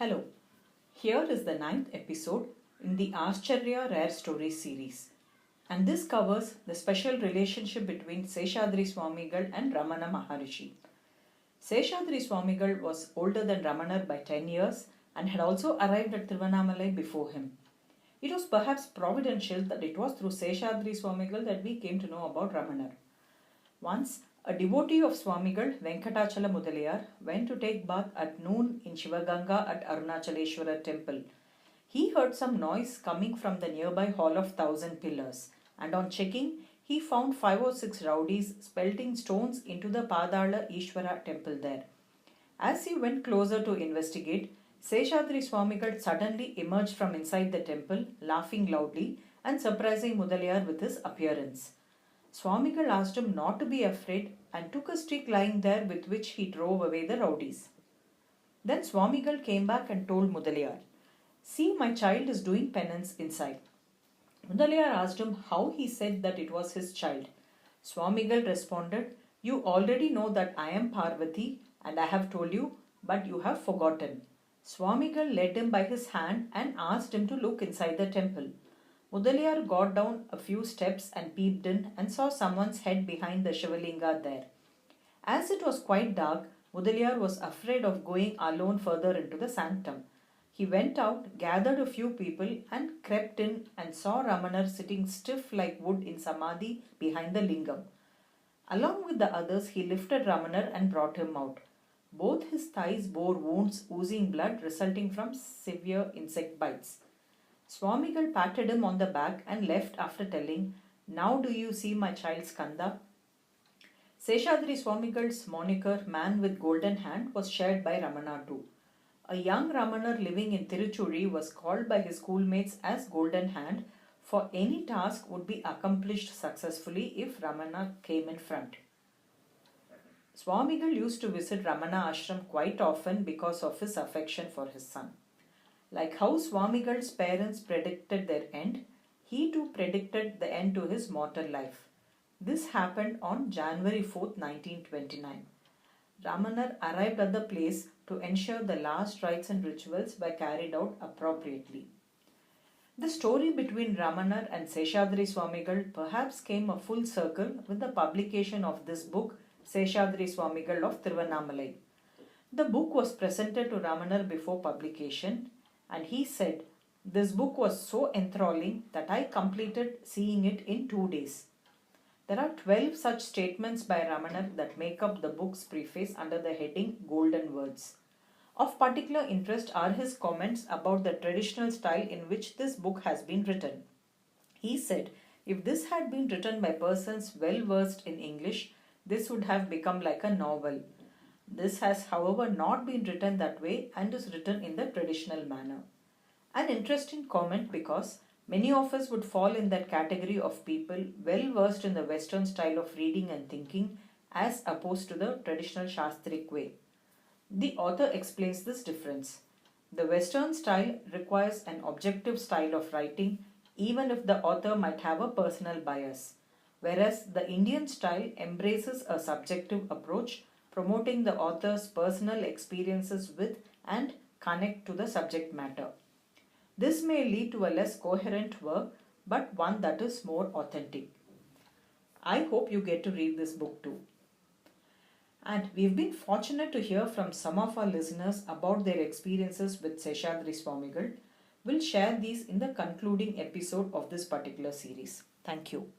Hello, here is the 9th episode in the Āścarya Rare Stories series, and this covers the special relationship between Seshadri Swamigal and Ramana Maharishi. Seshadri Swamigal was older than Ramana by 10 years and had also arrived at Tiruvannamalai before him. It was perhaps providential that it was through Seshadri Swamigal that we came to know about Ramana. Once, a devotee of Swamigal, Venkatachala Mudaliyar, went to take bath at noon in Shivaganga at Arunachaleshwara temple. He heard some noise coming from the nearby Hall of Thousand Pillars, and on checking, he found 5 or 6 rowdies pelting stones into the Padala Ishwara temple there. As he went closer to investigate, Seshadri Swamigal suddenly emerged from inside the temple, laughing loudly and surprising Mudaliyar with his appearance. Swamigal asked him not to be afraid and took a stick lying there with which he drove away the rowdies. Then Swamigal came back and told Mudaliyar, "See, my child is doing penance inside." Mudaliyar asked him how he said that it was his child. Swamigal responded, "You already know that I am Parvati and I have told you, but you have forgotten." Swamigal led him by his hand and asked him to look inside the temple. Mudaliyar got down a few steps and peeped in and saw someone's head behind the Shivalinga there. As it was quite dark, Mudaliyar was afraid of going alone further into the sanctum. He went out, gathered a few people and crept in and saw Ramanar sitting stiff like wood in samadhi behind the lingam. Along with the others, he lifted Ramanar and brought him out. Both his thighs bore wounds oozing blood resulting from severe insect bites. Swamigal patted him on the back and left after telling, "Now do you see my child Skanda?" Seshadri Swamigal's moniker, "Man with Golden Hand," was shared by Ramana too. A young Ramanar living in Tiruchuri was called by his schoolmates as Golden Hand, for any task would be accomplished successfully if Ramana came in front. Swamigal used to visit Ramana ashram quite often because of his affection for his son. Like how Swamigal's parents predicted their end, he too predicted the end to his mortal life. This happened on January 4th, 1929. Ramanar arrived at the place to ensure the last rites and rituals were carried out appropriately. The story between Ramanar and Seshadri Swamigal perhaps came a full circle with the publication of this book, Seshadri Swamigal of Tiruvannamalai. The book was presented to Ramanar before publication, and he said, "This book was so enthralling that I completed seeing it in 2 days." There are 12 such statements by Ramanar that make up the book's preface under the heading Golden Words. Of particular interest are his comments about the traditional style in which this book has been written. He said, "If this had been written by persons well versed in English, this would have become like a novel. This has, however, not been written that way and is written in the traditional manner." An interesting comment because many of us would fall in that category of people well versed in the Western style of reading and thinking as opposed to the traditional Shastric way. The author explains this difference. The Western style requires an objective style of writing even if the author might have a personal bias, whereas the Indian style embraces a subjective approach, promoting the author's personal experiences with and connect to the subject matter. This may lead to a less coherent work, but one that is more authentic. I hope you get to read this book too. And we've been fortunate to hear from some of our listeners about their experiences with Seshadri Swamigal. We'll share these in the concluding episode of this particular series. Thank you.